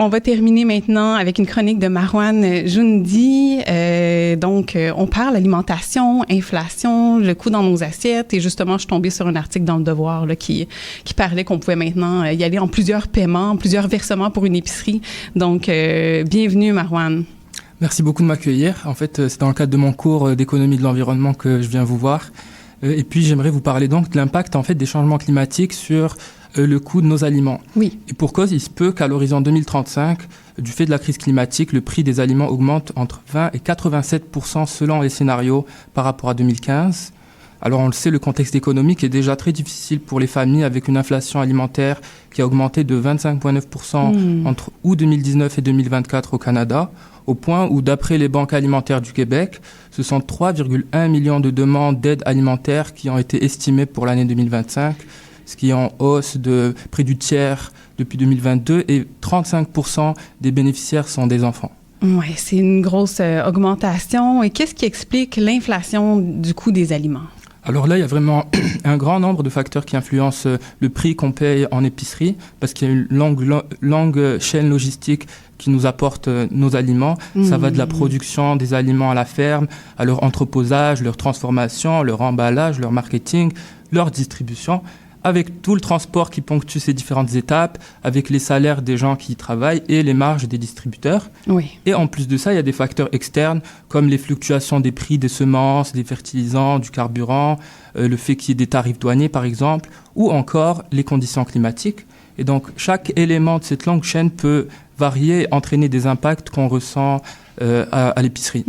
On va terminer maintenant avec une chronique de Marouane Joundi. On parle alimentation, inflation, le coût dans nos assiettes. Et justement, je suis tombée sur un article dans Le Devoir là, qui parlait qu'on pouvait maintenant y aller en plusieurs paiements, plusieurs versements pour une épicerie. Donc, bienvenue, Marouane. Merci beaucoup de m'accueillir. En fait, c'est dans le cadre de mon cours d'économie de l'environnement que je viens vous voir. Et puis, j'aimerais vous parler donc de l'impact en fait des changements climatiques sur le coût de nos aliments. Oui. Et pour cause, il se peut qu'à l'horizon 2035, du fait de la crise climatique, le prix des aliments augmente entre 20 et 87% selon les scénarios par rapport à 2015. Alors on le sait, le contexte économique est déjà très difficile pour les familles avec une inflation alimentaire qui a augmenté de 25,9% entre août 2019 et 2024 au Canada, au point où, d'après les banques alimentaires du Québec, ce sont 3,1 millions de demandes d'aide alimentaire qui ont été estimées pour l'année 2025, ce qui est en hausse de près du tiers depuis 2022, et 35% des bénéficiaires sont des enfants. Oui, c'est une grosse augmentation. Et qu'est-ce qui explique l'inflation du coût des aliments? Alors là, il y a vraiment un grand nombre de facteurs qui influencent le prix qu'on paye en épicerie, parce qu'il y a une longue chaîne logistique qui nous apporte nos aliments. Ça va de la production des aliments à la ferme, à leur entreposage, leur transformation, leur emballage, leur marketing, leur distribution, avec tout le transport qui ponctue ces différentes étapes, avec les salaires des gens qui y travaillent et les marges des distributeurs. Oui. Et en plus de ça, il y a des facteurs externes comme les fluctuations des prix des semences, des fertilisants, du carburant, le fait qu'il y ait des tarifs douaniers par exemple, ou encore les conditions climatiques. Et donc chaque élément de cette longue chaîne peut varier et entraîner des impacts qu'on ressent à l'épicerie.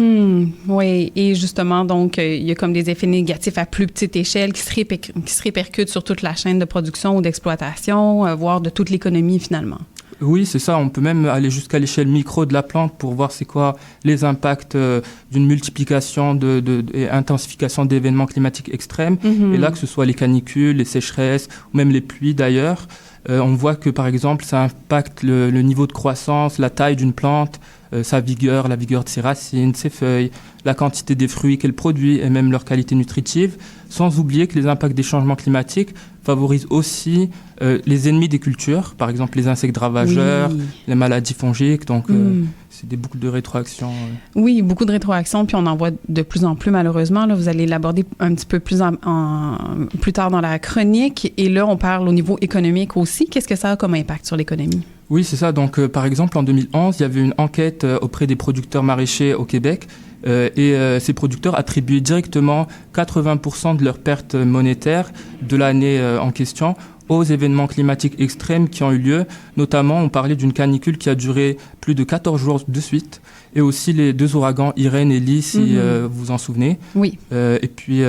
Oui, et justement, donc, il y a comme des effets négatifs à plus petite échelle qui se répercutent sur toute la chaîne de production ou d'exploitation, voire de toute l'économie finalement. Oui, c'est ça. On peut même aller jusqu'à l'échelle micro de la plante pour voir c'est quoi les impacts d'une multiplication et intensification d'événements climatiques extrêmes. Et là, que ce soit les canicules, les sécheresses, ou même les pluies d'ailleurs, on voit que par exemple, ça impacte le niveau de croissance, la taille d'une plante, sa vigueur, la vigueur de ses racines, ses feuilles, la quantité des fruits qu'elle produit et même leur qualité nutritive, sans oublier que les impacts des changements climatiques favorisent aussi les ennemis des cultures, par exemple les insectes ravageurs, les maladies fongiques, donc c'est des boucles de rétroaction. Oui, beaucoup de rétroaction, puis on en voit de plus en plus malheureusement. Là, vous allez l'aborder un petit peu plus plus tard dans la chronique, et là on parle au niveau économique aussi. Qu'est-ce que ça a comme impact sur l'économie? Oui, c'est ça. Donc, par exemple, en 2011, il y avait une enquête auprès des producteurs maraîchers au Québec ces producteurs attribuaient directement 80% de leurs pertes monétaires de l'année en question aux événements climatiques extrêmes qui ont eu lieu. Notamment, on parlait d'une canicule qui a duré plus de 14 jours de suite, et aussi les 2 ouragans Irène et Lee, si vous vous en souvenez. Oui. Et puis,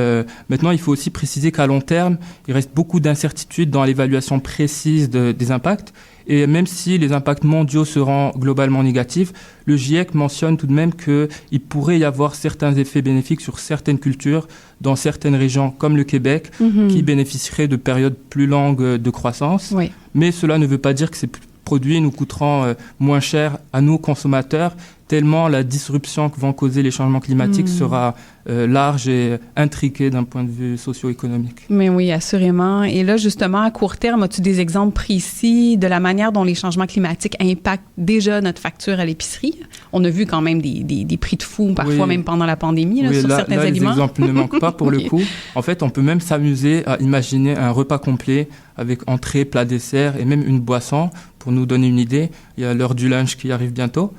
maintenant, il faut aussi préciser qu'à long terme, il reste beaucoup d'incertitudes dans l'évaluation précise des impacts. Et même si les impacts mondiaux seront globalement négatifs, le GIEC mentionne tout de même qu'il pourrait y avoir certains effets bénéfiques sur certaines cultures dans certaines régions comme le Québec qui bénéficieraient de périodes plus longues de croissance. Oui. Mais cela ne veut pas dire que ces produits nous coûteront moins cher à nous consommateurs, tellement la disruption que vont causer les changements climatiques sera large et intriquée d'un point de vue socio-économique. Mais oui, assurément. Et là, justement, à court terme, as-tu des exemples précis de la manière dont les changements climatiques impactent déjà notre facture à l'épicerie? On a vu quand même des prix de fou, parfois même pendant la pandémie, sur certains aliments. Les exemples ne manquent pas pour le coup. En fait, on peut même s'amuser à imaginer un repas complet avec entrée, plat, dessert et même une boisson. Pour nous donner une idée, il y a l'heure du lunch qui arrive bientôt.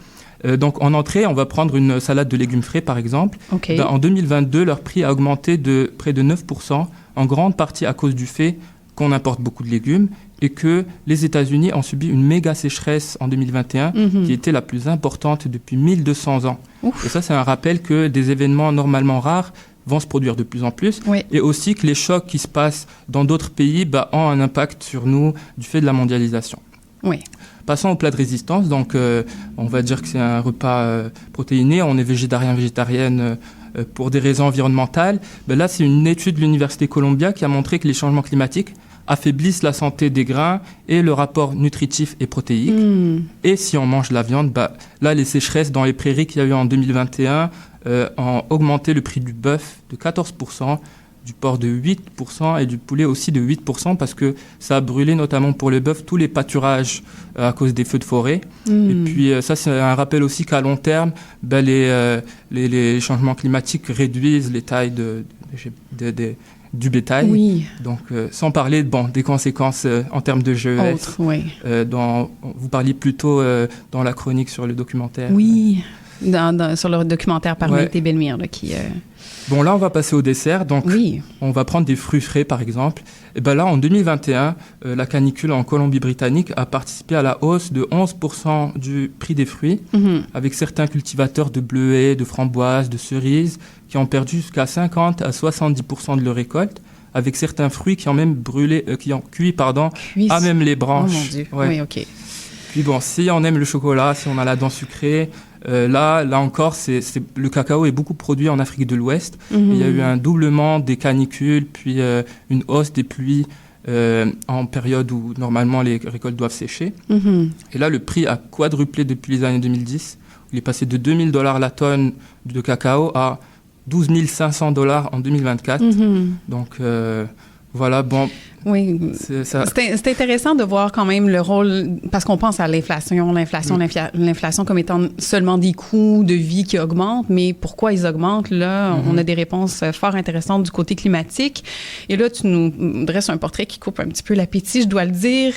Donc en entrée, on va prendre une salade de légumes frais par exemple. Okay. En 2022, leur prix a augmenté de près de 9%, en grande partie à cause du fait qu'on importe beaucoup de légumes et que les États-Unis ont subi une méga sécheresse en 2021 qui était la plus importante depuis 1200 ans. Ouf. Et ça, c'est un rappel que des événements normalement rares vont se produire de plus en plus, et aussi que les chocs qui se passent dans d'autres pays ont un impact sur nous du fait de la mondialisation. Oui. Passons au plat de résistance. Donc, on va dire que c'est un repas protéiné. On est végétarien, végétarienne pour des raisons environnementales. Là, c'est une étude de l'Université Columbia qui a montré que les changements climatiques affaiblissent la santé des grains et le rapport nutritif et protéique. Et si on mange la viande, là, les sécheresses dans les prairies qu'il y a eu en 2021 ont augmenté le prix du bœuf de 14%, du porc de 8% et du poulet aussi de 8% parce que ça a brûlé notamment pour le bœuf tous les pâturages à cause des feux de forêt. Et puis ça, c'est un rappel aussi qu'à long terme, les changements climatiques réduisent les tailles du bétail. Oui. Donc, sans parler des conséquences en termes de GES, Autre, oui. vous parliez plutôt dans la chronique sur le documentaire. Oui, sur le documentaire par Maïté Bellemire qui... Bon, là, on va passer au dessert. Donc, on va prendre des fruits frais, par exemple. Et ben là, en 2021, la canicule en Colombie-Britannique a participé à la hausse de 11% du prix des fruits, avec certains cultivateurs de bleuets, de framboises, de cerises, qui ont perdu jusqu'à 50 à 70% de leur récolte, avec certains fruits qui ont même cuit à même les branches. Oh mon Dieu, oui, OK. Puis bon, si on aime le chocolat, si on a la dent sucrée, là encore, le cacao est beaucoup produit en Afrique de l'Ouest. Il y a eu un doublement des canicules, puis une hausse des pluies en période où normalement les récoltes doivent sécher. Et là, le prix a quadruplé depuis les années 2010. Il est passé de $2 000 la tonne de cacao à $12 500 en 2024. Donc voilà, bon... Oui, c'est intéressant de voir quand même le rôle, parce qu'on pense à l'inflation comme étant seulement des coûts de vie qui augmentent, mais pourquoi ils augmentent? Là, on a des réponses fort intéressantes du côté climatique. Et là, tu nous dresses un portrait qui coupe un petit peu l'appétit, je dois le dire.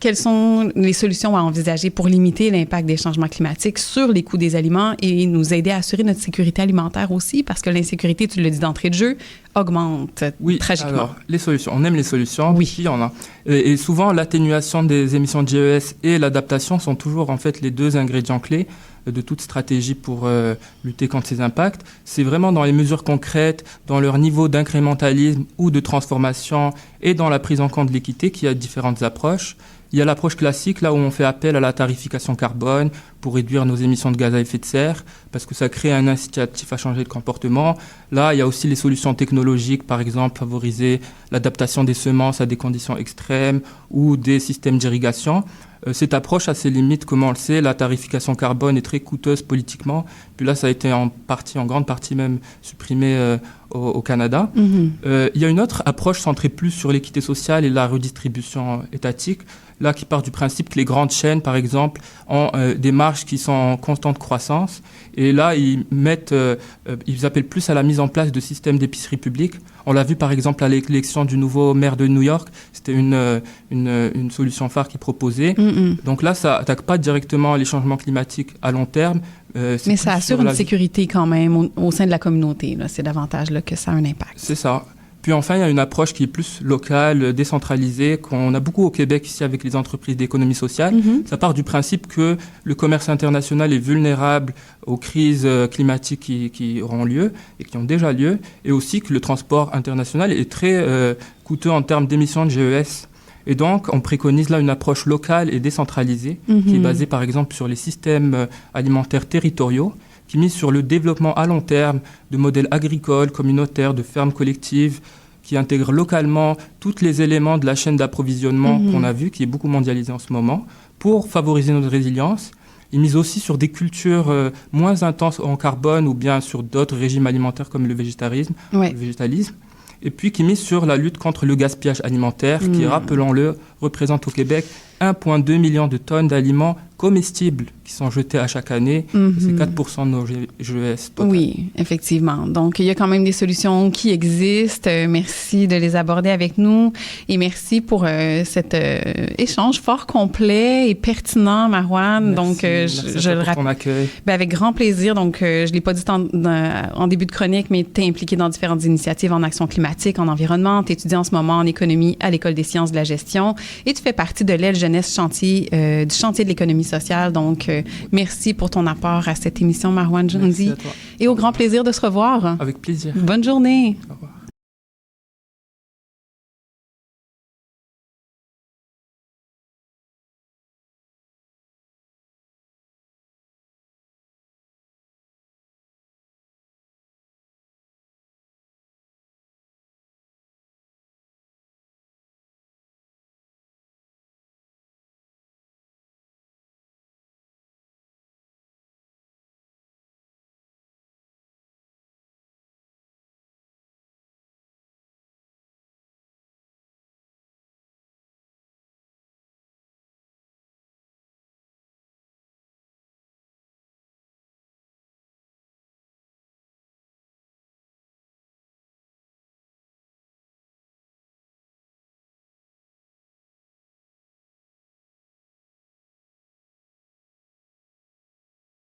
Quelles sont les solutions à envisager pour limiter l'impact des changements climatiques sur les coûts des aliments et nous aider à assurer notre sécurité alimentaire aussi? Parce que l'insécurité, tu le dis d'entrée de jeu, augmente tragiquement. Alors, les solutions. On aime les solutions. Oui. Il y en a. Et souvent, l'atténuation des émissions de GES et l'adaptation sont toujours en fait les deux ingrédients clés de toute stratégie pour lutter contre ces impacts. C'est vraiment dans les mesures concrètes, dans leur niveau d'incrémentalisme ou de transformation et dans la prise en compte de l'équité qu'il y a différentes approches. Il y a l'approche classique, là où on fait appel à la tarification carbone pour réduire nos émissions de gaz à effet de serre, parce que ça crée un incitatif à changer de comportement. Là, il y a aussi les solutions technologiques, par exemple, favoriser l'adaptation des semences à des conditions extrêmes ou des systèmes d'irrigation. Cette approche a ses limites, comme on le sait. La tarification carbone est très coûteuse politiquement. Puis là, ça a été en grande partie même supprimé au Canada. Il y a une autre approche centrée plus sur l'équité sociale et la redistribution étatique, là qui part du principe que les grandes chaînes, par exemple, ont des marges qui sont en constante croissance. Et là, ils appellent plus à la mise en place de systèmes d'épicerie publique. On l'a vu, par exemple, à l'élection du nouveau maire de New York. C'était une solution phare qu'ils proposaient. Donc là, ça n'attaque pas directement les changements climatiques à long terme. Mais ça assure une sécurité quand même au sein de la communauté. Là. C'est davantage là, que ça a un impact. C'est ça. Puis enfin, il y a une approche qui est plus locale, décentralisée, qu'on a beaucoup au Québec ici avec les entreprises d'économie sociale. Ça part du principe que le commerce international est vulnérable aux crises climatiques qui auront lieu et qui ont déjà lieu, et aussi que le transport international est très coûteux en termes d'émissions de GES. Et donc, on préconise là une approche locale et décentralisée qui est basée par exemple sur les systèmes alimentaires territoriaux, qui mise sur le développement à long terme de modèles agricoles, communautaires, de fermes collectives, qui intègrent localement tous les éléments de la chaîne d'approvisionnement qu'on a vu, qui est beaucoup mondialisée en ce moment, pour favoriser notre résilience. Il mise aussi sur des cultures moins intenses en carbone ou bien sur d'autres régimes alimentaires comme le végétalisme. Et puis qui mise sur la lutte contre le gaspillage alimentaire, qui, rappelons-le, représente au Québec 1,2 million de tonnes d'aliments comestibles qui sont jetés à chaque année. C'est 4% de nos GES total. Oui, effectivement. Donc, il y a quand même des solutions qui existent. Merci de les aborder avec nous et merci pour cet échange fort complet et pertinent, Marouane. Donc, je le rappelle. Ton accueil. Avec grand plaisir. Donc, je ne l'ai pas dit en début de chronique, mais tu es impliqué dans différentes initiatives en action climatique, en environnement. Tu étudies en ce moment en économie à l'École des sciences de la gestion et tu fais partie de l'aile jeunesse chantier du chantier de l'économie sociale. Donc, merci pour ton apport à cette émission, Marouane Joundi. Merci à toi. Et au grand plaisir de se revoir. Avec plaisir. Bonne journée. Au revoir.